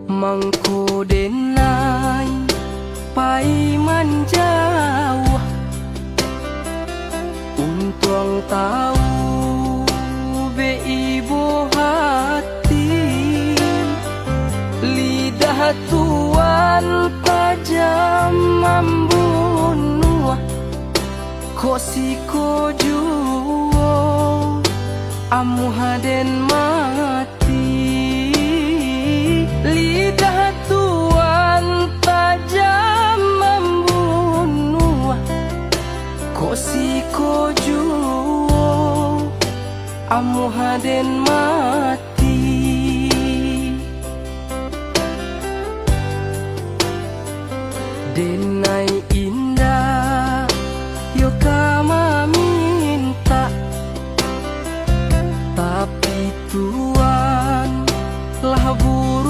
Mangko denai pai manjauh untung tahu be ibu hati lidah tuan tajam membunuh kosiko juo amu haden mati lidah tuan tajam membunuh kosiko juo amu haden mati denai in